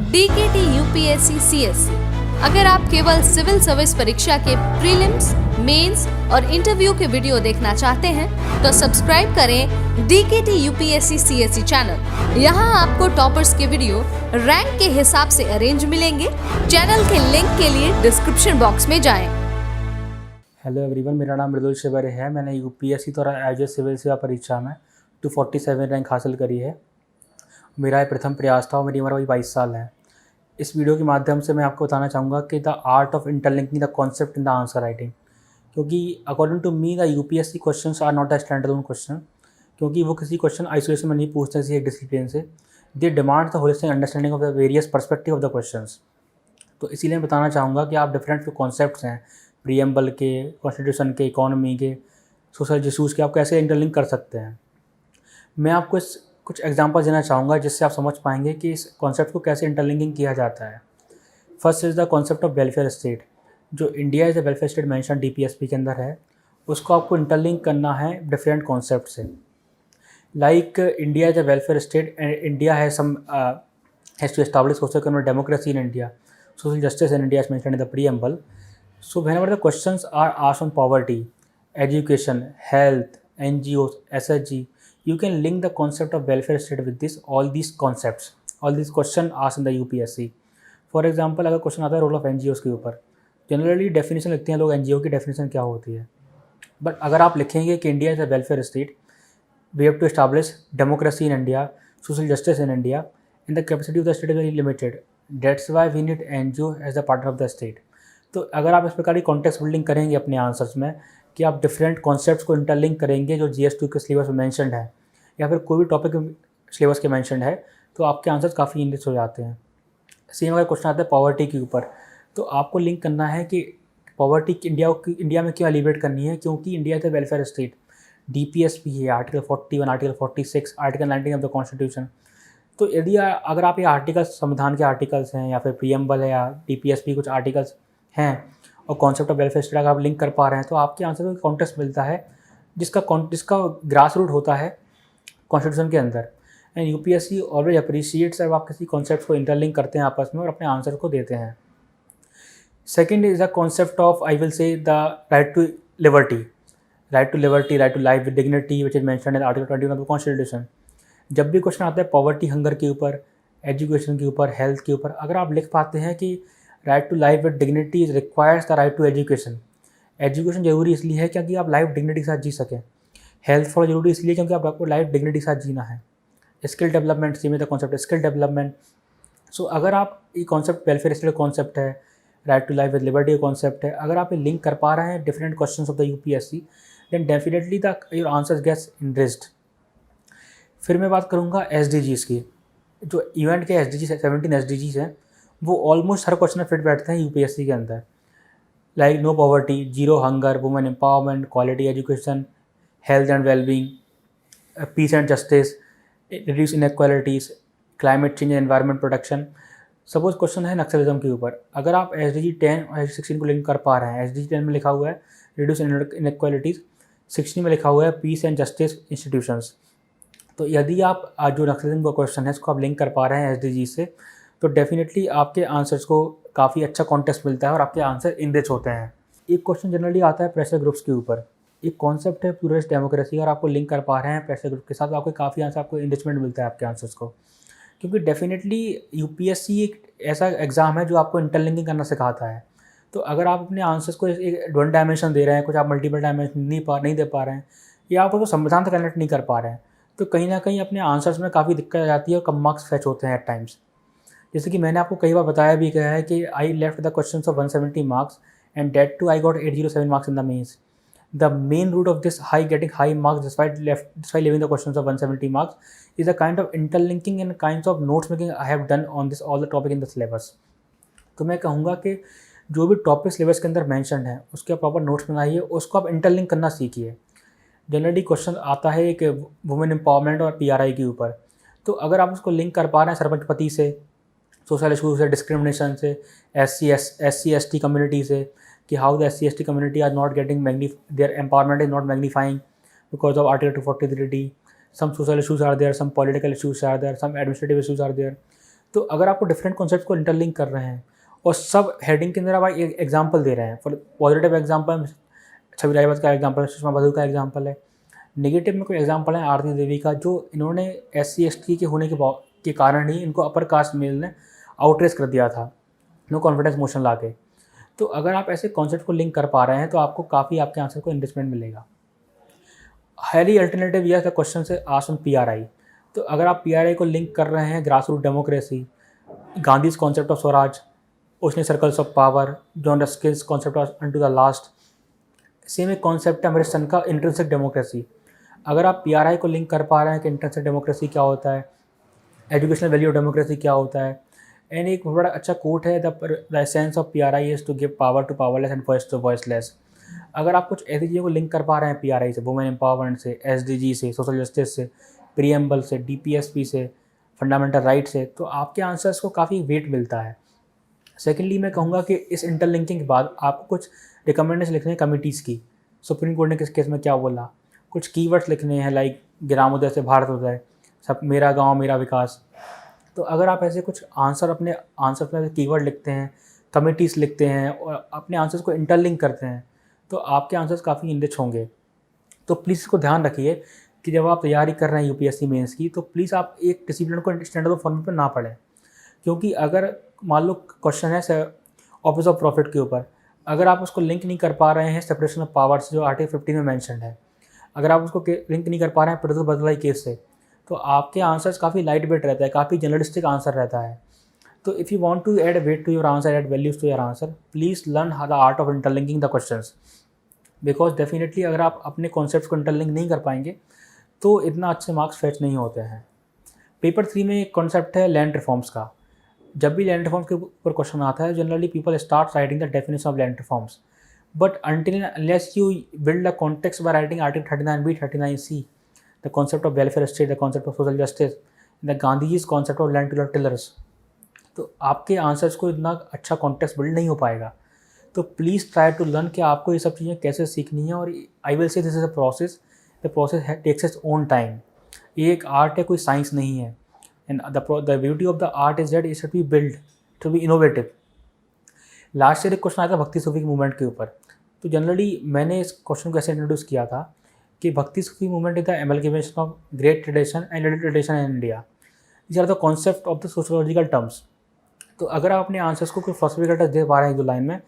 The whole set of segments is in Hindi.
DKT UPSC CSC। अगर आप केवल सिविल सर्विस परीक्षा के प्रीलिम्स, मेंस और इंटरव्यू के वीडियो देखना चाहते हैं तो सब्सक्राइब करें DKT UPSC CSC चैनल। यहाँ आपको टॉपर्स के वीडियो रैंक के हिसाब से अरेंज मिलेंगे। चैनल के लिंक के लिए डिस्क्रिप्शन बॉक्स में जाएं। हेलो एवरीवन, मेरा नाम मृदुल शिवरे है। मैंने यूपीएससी द्वारा आयोजित सिविल सेवा परीक्षा में 247 रैंक हासिल करी है। मेरा ये प्रथम प्रयास था और मेरी उम्र अभी 22 साल है। इस वीडियो के माध्यम से मैं आपको बताना चाहूँगा कि the art of interlinking the concept in the answer writing, क्योंकि according to me the UPSC questions are not the standard question, क्योंकि वो किसी क्वेश्चन आइसोलेशन में नहीं पूछते किसी एक डिसिप्लिन से। They demand the holistic understanding of the various perspective of the questions. तो इसीलिए मैं बताना चाहूँगा कि आप डिफरेंट जो कॉन्सेप्ट्स हैं प्रीएम्बल के, कॉन्स्टिट्यूशन के, इकोनॉमी के, सोशल इशूज़ के, आप कैसे इंटरलिंक कर सकते हैं। मैं आपको इस कुछ एग्जांपल देना चाहूँगा जिससे आप समझ पाएंगे कि इस कॉन्सेप्ट को कैसे इंटरलिंकिंग किया जाता है। First is the concept of welfare state. जो India is a welfare state mention DPSP के अंदर है, उसको आपको इंटरलिंक करना है डिफरेंट कॉन्सेप्ट से। Like India is a welfare state and India has to establish social economic democracy in India, social justice in India is mentioned in the preamble. So whenever the questions are asked on poverty, education, health, NGOs, SHG, you can link the concept of welfare state with all these concepts, all these questions asked in the UPSC. For example, अगर क्वेश्चन आता है रोल ऑफ NGOs के ऊपर, जनरली डेफिनेशन लिखते हैं लोग NGO की डेफिनेशन क्या होती है, बट अगर आप लिखेंगे कि India is a welfare state, we have to establish democracy in India, social justice in India, and the capacity of the state is very limited, that's why we need NGO as the partner of the state. तो अगर आप इस प्रकार की कॉन्टेक्स्ट बिल्डिंग करेंगे अपने आंसर्स में कि आप डिफरेंट कॉन्सेप्ट्स को इंटरलिंक करेंगे जो GS2 के सिलेबस में मैंशनड है या फिर कोई भी टॉपिक सिलेबस के मैंशनड है, तो आपके आंसर्स काफ़ी इंग्लिश हो जाते हैं। सेम अगर क्वेश्चन आता है पॉवर्टी के ऊपर, तो आपको लिंक करना है कि पॉवर्टी इंडिया में क्यों एलिवेट करनी है, क्योंकि India is a welfare state. DPSP है article 41, article 46, article 19 of the constitution. तो यदि अगर आप ये आर्टिकल्स संविधान के आर्टिकल्स हैं या फिर प्रीएम्बल है या DPSP कुछ आर्टिकल्स हैं और कॉन्सेप्ट ऑफ वेलफेयर स्टेट अगर आप लिंक कर पा रहे हैं, तो आपके आंसर को कॉन्टेक्स्ट मिलता है जिसका ग्रास रूट होता है कॉन्स्टिट्यूशन के अंदर। एंड UPSC ऑलवेज अप्रिशिएट्स जब आप किसी कॉन्सेप्ट को इंटरलिंक करते हैं आपस में और अपने आंसर को देते हैं। Second is the concept of I will say the right to liberty, right to life with dignity which is mentioned in article 21 of the constitution. जब भी क्वेश्चन आता है पॉवर्टी हंगर के ऊपर, एजुकेशन के ऊपर, हेल्थ के ऊपर, अगर आप लिख पाते हैं कि right to life with dignity is requires the right to education. Education जरूरी इसलिए है क्योंकि आप लाइफ डिग्निटी के साथ जी सकें। हेल्थ फॉर जरूरी इसलिए क्योंकि आपको लाइफ डिग्निटी के साथ जीना है। स्किल डेवलपमेंट, सीमित कॉन्सेप्ट स्किल डेवलपमेंट। सो अगर आप ये कॉन्सेप्ट वेलफेयर स्टेट कॉन्सेप्ट है, right to life with liberty concept है, अगर आप ये लिंक कर पा रहे हैं different question of the UPSC, then definitely the your answers gets interest. फिर मैं बात करूँगा SDGs की। जो इवेंट के SDGs 17 SDGs हैं, वो ऑलमोस्ट हर क्वेश्चन में फिट बैठते हैं UPSC के अंदर। Like no poverty, zero hunger, women empowerment, quality education, health and wellbeing, peace and justice, reduce inequalities, climate change and environment protection. Suppose question है नक्सलिज्म के ऊपर, अगर आप SDG 10 और 16 को लिंक कर पा रहे हैं, SDG 10 में लिखा हुआ है रिड्यूस इनइक्वालिटीज़, 16 में लिखा हुआ है पीस एंड जस्टिस इंस्टीट्यूशंस। तो यदि आप आज जो नक्सलिज्म का क्वेश्चन है इसको आप लिंक कर पा रहे हैं SDG से, तो डेफिनेटली आपके आंसर्स को काफ़ी अच्छा कॉन्टेक्स्ट मिलता है और आपके आंसर इनरिच होते हैं। एक क्वेश्चन जनरली आता है प्रेशर ग्रुप्स के ऊपर। एक कॉन्सेप्ट है प्लूरलिस्ट डेमोक्रेसी, अगर आपको लिंक कर पा रहे हैं प्रेशर ग्रुप के साथ, आपको काफ़ी आंसर, आपको इनरिचमेंट मिलता है आपके आंसर्स को, क्योंकि डेफिनेटली UPSC एक ऐसा एग्ज़ाम है जो आपको इंटरलिंकिंग करना सिखाता है। तो अगर आप अपने आंसर्स को एक वन डायमेंशन दे रहे हैं, कुछ आप मल्टीपल डायमेंशन नहीं दे पा रहे हैं, या आप उसको संविधान से कनेक्ट नहीं कर पा रहे हैं, तो कहीं ना कहीं अपने आंसर्स में काफ़ी दिक्कत आ जाती है और कम मार्क्स फैच होते हैं एट टाइम्स। जैसे कि मैंने आपको कई बार बताया भी गया है कि I left the question of 170 marks and that too I got 807 marks in the mains. The main root of this getting high marks despite leaving the question of 170 marks is a kind of interlinking and kind of notes making I have done on this all the topic in the syllabus. तो मैं कहूँगा कि जो भी टॉपिक सिलेबस के अंदर मैंशन है उसके प्रॉपर नोट्स बनाइए, उसको आप इंटरलिंक करना सीखिए। जनरली क्वेश्चन आता है एक वुमेन एम्पावरमेंट और PRI के ऊपर, तो अगर आप उसको लिंक कर पा रहे हैं सरपंच पति से, सोशल इशूज से, डिस्क्रिमिनेशन से, SC ST कम्युनिटी से, कि how the SC ST community are not getting their empowerment is not magnifying because of article 243D, some social issues are there, some political issues are there, some administrative issues are there. तो अगर आपको डिफरेंट कॉन्सेप्ट को इंटरलिंक कर रहे हैं और सब हेडिंग के अंदर आप एक एग्जाम्पल दे रहे हैं, फॉर पॉजिटिव एग्जाम्पल छवि रायवत का एग्जाम्पल है, सुषमा बसु का एग्जाम्पल है, नेगेटिव में कोई एग्जाम्पल है आरती देवी का, जो इन्होंने SC ST के होने के कारण ही इनको अपर कास्ट मेल ने आउटरेस कर दिया था नो कॉन्फिडेंस मोशन ला के। तो अगर आप ऐसे कॉन्सेप्ट को लिंक कर पा रहे हैं तो आपको काफ़ी आपके आंसर को इन्वेस्टमेंट मिलेगा। हाईली अल्टरनेटिव यह था क्वेश्चन से आस्क ऑन PRI। तो अगर आप PRI को लिंक कर रहे हैं grass root democracy, Gandhi's concept of swaraj, oceanic circles of power, John Ruskin's concept of unto the last, same एक कॉन्सेप्ट है अमृतसन का इंट्रिंसिक डेमोक्रेसी। अगर आप PRI को लिंक कर पा रहे हैं कि इंट्रिंसिक डेमोक्रेसी क्या होता है, एजुकेशनल वैल्यू ऑफ डेमोक्रेसी क्या होता है, एंड एक बड़ा अच्छा कोट है the essence of PRI is to give power to powerless and voice to voiceless. अगर आप कुछ ऐसी चीज़ों को लिंक कर पा रहे हैं PRI से, वुमेन एम्पावरमेंट से, SDG से, सोशल जस्टिस से, प्रीएम्बल से, DPSP से, फंडामेंटल राइट से, तो आपके आंसर्स को काफ़ी वेट मिलता है। सेकेंडली मैं कहूँगा कि इस इंटरलिंकिंग के बाद आपको कुछ रिकमेंडेशन लिखने हैं कमिटीज़ की, सुप्रीम कोर्ट ने किस केस में क्या बोला, कुछ कीवर्ड्स लिखने हैं लाइक ग्रामोदय से भारतोदय, सब मेरा गांव मेरा विकास। तो अगर आप ऐसे कुछ अपने आंसर में कीवर्ड लिखते हैं, कमिटीज़ लिखते हैं और अपने आंसर्स को इंटरलिंक करते हैं तो आपके आंसर्स काफ़ी इनरिच होंगे। तो प्लीज़ इसको ध्यान रखिए कि जब आप तैयारी कर रहे हैं UPSC मेंस की, तो प्लीज़ आप एक डिसिप्लिन को स्टैंडर्ड फॉर्मेट पर ना पढ़ें, क्योंकि अगर मान लो क्वेश्चन है ऑफिस ऑफ प्रॉफिट के ऊपर, अगर आप उसको लिंक नहीं कर पा रहे हैं सेपरेशन ऑफ पावर्स जो आर्टिकल 15 में मैंशन है, अगर आप उसको लिंक नहीं कर पा रहे हैं प्रदुल बदलाई केस से, तो आपके आंसर्स काफ़ी लाइट वेट रहता है, काफ़ी जनरलिस्टिक आंसर रहता है। तो if you want to add weight to your answer, add values to your answer, please learn the art of interlinking the questions, because definitely अगर आप अपने कॉन्सेप्ट्स को इंटरलिंक नहीं कर पाएंगे तो इतना अच्छे मार्क्स फेच नहीं होते हैं। पेपर 3 में एक कॉन्सेप्ट है लैंड रिफॉर्म्स का। जब भी लैंड रिफॉर्म्स के ऊपर क्वेश्चन आता है, generally people start writing the definition of land reforms, but until unless you build a context by writing article 39B, 39C, the concept of welfare state, the concept of social justice, the Gandhi's concept of land tillers, तो आपके आंसर्स को इतना अच्छा कॉन्टेक्स्ट बिल्ड नहीं हो पाएगा। तो प्लीज़ ट्राई टू लर्न कि आपको ये सब चीज़ें कैसे सीखनी है, और I will say this is a process, the process takes its own time. ये एक आर्ट है, कोई साइंस नहीं है, and the beauty of the art is that it should be build to be innovative. Last year एक क्वेश्चन आया था भक्ति सूफी मूवमेंट के ऊपर, तो जनरली मैंने इस क्वेश्चन को ऐसे इंट्रोड्यूस किया था कि bhakti Sufi movement is the amalgamation of great tradition and little tradition in India, these are the concept of the sociological terms. तो अगर आप अपने आंसर्स को कोई फिलोसफिकल टच दे पा रहे हैं 2 लाइन में,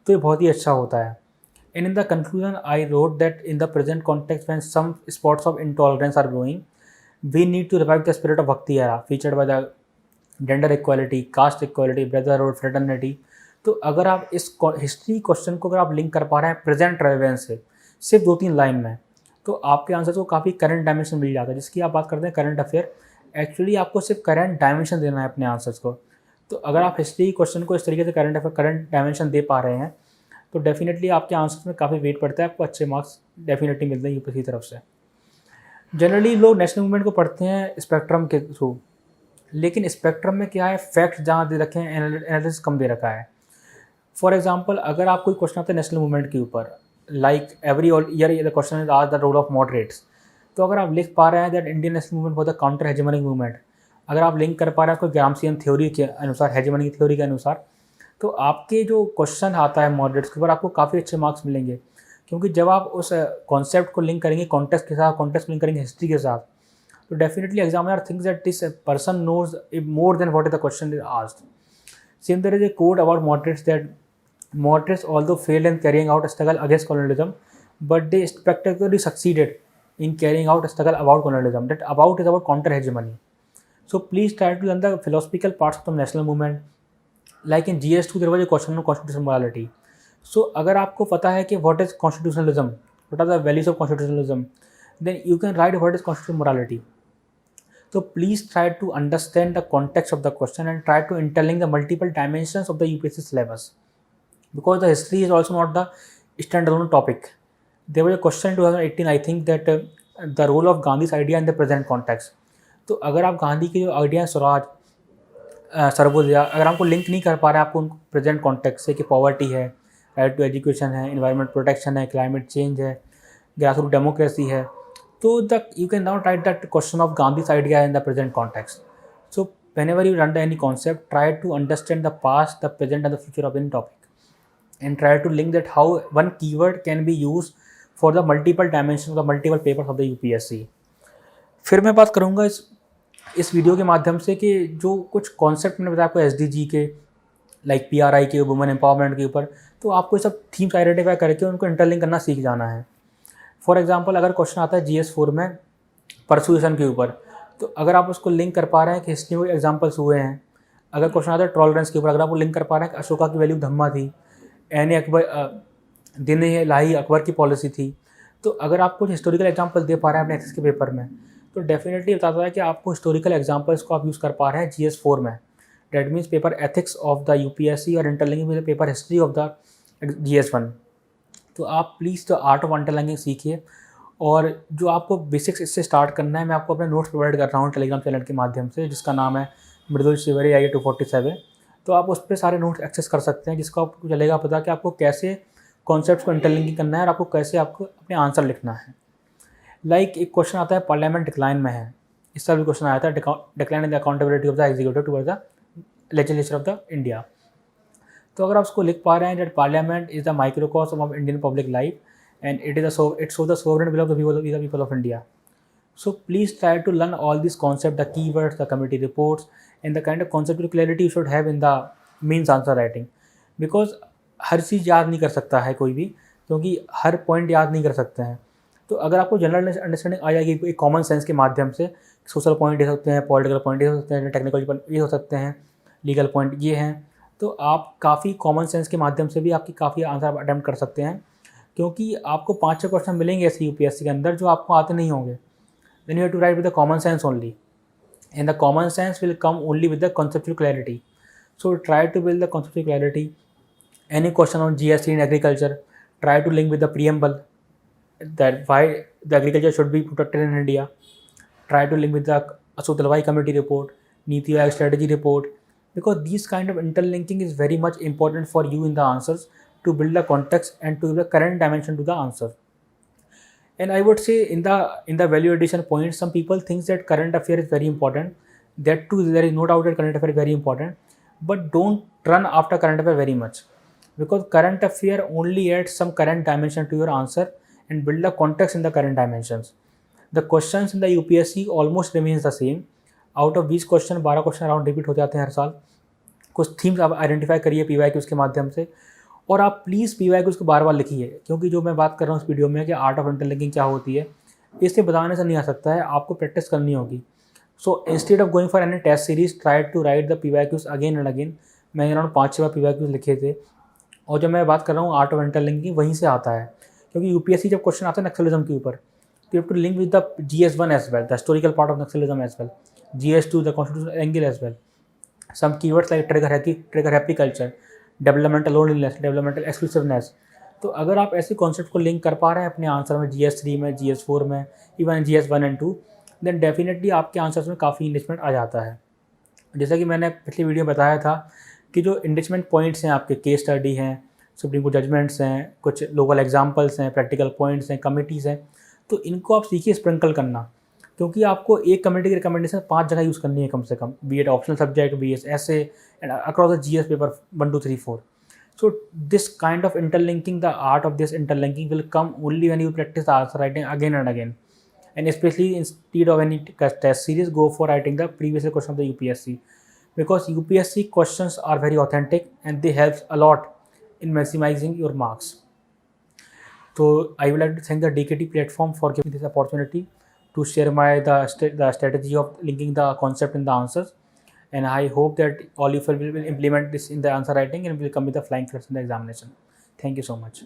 तो ये बहुत ही अच्छा होता है। And in the conclusion I wrote that in the present context when some spots of intolerance are growing, we need to revive the spirit of bhakti era featured by the gender equality, caste equality, brotherhood, fraternity. तो अगर आप इस हिस्ट्री क्वेश्चन को अगर आप लिंक कर पा रहे हैं प्रेजेंट रेलेवेंस से सिर्फ 2-3 लाइन में, तो आपके आंसर को काफ़ी करंट डायमेंशन मिल जाता है। जिसकी आप बात करते हैं करंट अफेयर, एक्चुअली आपको सिर्फ करंट डायमेंशन देना है अपने आंसर्स को। तो अगर आप हिस्ट्री क्वेश्चन को इस तरीके से करंट डायमेंशन दे पा रहे हैं, तो डेफिनेटली आपके आंसर्स में काफ़ी वेट पड़ता है, आपको अच्छे मार्क्स डेफिनेटली मिलते हैं यूपीएससी की तरफ से। जनरली लोग नेशनल मूवमेंट को पढ़ते हैं स्पेक्ट्रम के थ्रू, लेकिन स्पेक्ट्रम में क्या है, फैक्ट जहाँ दे रखे हैं एनालिसिस कम दे रखा है। फॉर एग्जाम्पल, अगर आप कोई क्वेश्चन आता है नेशनल मूवमेंट के ऊपर, like every year the question is आज द रोल ऑफ मॉडरेट्स, तो अगर आप लिख पा रहे हैं that Indian national movement for the counter hegemonic movement, अगर आप लिंक कर पा रहे हैं कोई ग्रामसियन थ्योरी के अनुसार, हेजेमनिक थ्योरी के अनुसार, तो आपके जो क्वेश्चन आता है मॉडरेट्स के ऊपर आपको काफ़ी अच्छे मार्क्स मिलेंगे। क्योंकि जब आप उस कॉन्सेप्ट को लिंक करेंगे कॉन्टेक्स्ट के साथ, कॉन्टेक्स्ट लिंक करेंगे हिस्ट्री के साथ, तो definitely examiner thinks that this person knows more than what is the question is asked. Same there is a quote about moderates that moderates although failed in carrying out a struggle against colonialism, but they spectacularly succeeded in carrying out a struggle about colonialism. That about is about counter hegemony. So please try to learn the philosophical parts of the national movement. Like in GS2 there was a question on constitutional morality. So अगर आपको पता है कि what is constitutionalism, what are the values of constitutionalism, then you can write what is constitutional morality. So please try to understand the context of the question and try to interlink the multiple dimensions of the UPSC syllabus. Because the history is also not the standalone topic. There was a question in 2018 I think that the role of Gandhi's idea in the present context. तो अगर आप गांधी के जो आइडिया स्वराज, सर्वोदय, अगर आपको लिंक नहीं कर पा रहे हैं आपको प्रेजेंट कॉन्टेक्स्ट से कि पॉवर्टी है, राइट टू एजुकेशन है, इन्वायरमेंट प्रोटेक्शन है, क्लाइमेट चेंज है, ग्रास रूट डेमोक्रेसी है, तो you can now right that question of Gandhi's idea in the present context. So whenever you run any concept, try to understand the past, the present and the future of any topic, and try to link that how one keyword can be used for the multiple dimensions of the multiple papers of the UPSC. फिर मैं बात करूँगा इस वीडियो के माध्यम से कि जो कुछ कॉन्सेप्ट मैंने बताया आपको SDG के, लाइक PRI के, वुमेन एम्पावरमेंट के ऊपर, तो आपको ये सब थीम्स आइडेंटिफाई करके उनको इंटरलिंक करना सीख जाना है. फॉर एग्जांपल अगर क्वेश्चन आता है GS4 में परसुएशन के ऊपर, तो अगर आप उसको लिंक कर पा रहे हैं कि हिस्ट्री में एग्जाम्पल्स हुए हैं. अगर क्वेश्चन आता है टॉलरेंस के ऊपर, अगर आप वो लिंक कर पा रहे हैं कि अशोका की वैल्यू धम्मा थी, एन अकबर दिन लाही अकबर की पॉलिसी थी, तो अगर आप कुछ हिस्टोरिकल एग्जाम्पल दे पा रहे हैं अपने एथिक्स के पेपर में, तो डेफिनेटली बताता है कि आपको हिस्टोरिकल एग्जाम्पल्स को आप यूज़ कर पा रहे हैं GS4 में. That means paper ethics of the UPSC और interlinking with paper history of the GS1. तो आप please the art of interlinking सीखिए, और जो आपको बेसिक्स इससे स्टार्ट करना है, मैं आपको अपने नोट्स प्रोवाइड कर रहा हूँ टेलीग्राम चैनल के माध्यम से, जिसका नाम है मृदुल शिवरे IA 247. तो आप उस पर सारे नोट्स एक्सेस कर सकते हैं, जिसको आपको चलेगा पता कि आपको कैसे कॉन्सेप्ट्स को इंटरलिंकिंग करना है और आपको कैसे आपको अपने आंसर लिखना है. लाइक एक क्वेश्चन आता है पार्लियामेंट डिक्लाइन में है, इस तरह भी क्वेश्चन आया था, decline in the accountability of the executive towards the legislature of the India. तो अगर आप उसको लिख पा रहे हैं that parliament is the microcosm of Indian public life and it shows the sovereign will of the people of India. So please try to learn all these concepts, the keywords, the committee reports, and the kind of conceptual clarity you should have in the means answer writing. Because हर चीज़ याद नहीं कर सकता है कोई भी, क्योंकि हर पॉइंट याद नहीं कर सकते हैं. तो अगर आपको जनरल अंडरस्टैंडिंग आ जाएगी एक कॉमन सेंस के माध्यम से, सोशल पॉइंट ये हो सकते हैं, पॉलिटिकल पॉइंट ये हो सकते हैं, टेक्निकल ये हो सकते हैं, लीगल पॉइंट ये हैं, तो आप काफ़ी कॉमन सेंस के माध्यम से भी आपकी काफ़ी आंसर अटैम्प्ट कर सकते हैं. क्योंकि आपको 5-6 क्वेश्चन मिलेंगे ऐसे UPSC के अंदर जो आपको आते नहीं होंगे. Then you have to write with the common sense only, and the common sense will come only with the conceptual clarity. So try to build the conceptual clarity. Any question on GST in agriculture, try to link with the preamble that why the agriculture should be protected in India. Try to link with the Ashok Dalwai committee report, NITI Aayog strategy report, because this kind of interlinking is very much important for you in the answers to build the context and to give the current dimension to the answer. And I would say in the value addition point, some people think that current affair is very important. That too, there is no doubt that current affair is very important, but don't run after current affair very much, because current affair only adds some current dimension to your answer and build the context in the current dimensions. The questions in the UPSC almost remains the same. Out of 20 question 12 question around repeat हो जाते हैं हर साल. कुछ थीम्स आप आइडेंटिफाई करिए PYQs के माध्यम से, और आप प्लीज़ PYQs को बार बार लिखिए, क्योंकि जो मैं बात कर रहा हूँ इस वीडियो में कि आर्ट ऑफ इंटरलिंकिंग क्या होती है, इससे बताने से नहीं आ सकता है, आपको प्रैक्टिस करनी होगी. So instead of going for any test series, try to write the PYQs again and again. मैंने अराउंड 5-6 बार PYQs लिखे थे, और जब मैं बात कर रहा हूँ आर्ट ऑफ इंटरलिंकिंग, वहीं से आता है. क्योंकि UPSC जब क्वेश्चन आता है नक्सलिज्म के ऊपर, तो you have to link with the GS1 as well, the historical part of Naxalism as well, GS2 the constitutional angle as well, some keywords like trigger happy culture, developmental loneliness, developmental exclusiveness. तो अगर आप ऐसे कॉन्सेप्ट को लिंक कर पा रहे हैं अपने आंसर में GS3 में, GS4 में, even GS1 and 2, then definitely आपके आंसर्स में काफ़ी इनरिचमेंट आ जाता है. जैसा कि मैंने पिछली वीडियो में बताया था कि जो इनरिचमेंट पॉइंट्स हैं आपके, केस स्टडी हैं, सुप्रीम कोर्ट जजमेंट्स हैं, कुछ लोकल एग्जाम्पल्स हैं, प्रैक्टिकल पॉइंट्स हैं, कमिटीज़ हैं, तो इनको आप सीखिए स्प्रिंकल करना. क्योंकि आपको एक कमेटी की रिकमेंडेशन 5 जगह यूज़ करनी है कम से कम, be it optional subject, BS essay, and across the GS paper 1, 2, 3, 4. So this kind of interlinking, the art of this interlinking will come only when you practice the answer writing again and again. And especially instead of any test series, go for writing the previous question of the UPSC, because UPSC questions are very authentic and they help a lot in maximizing your marks. So I would like to thank the DKT platform for giving this opportunity to share the strategy of linking the concept in the answers. And I hope that all of you will implement this in the answer writing and will come with the flying colors in the examination. Thank you so much.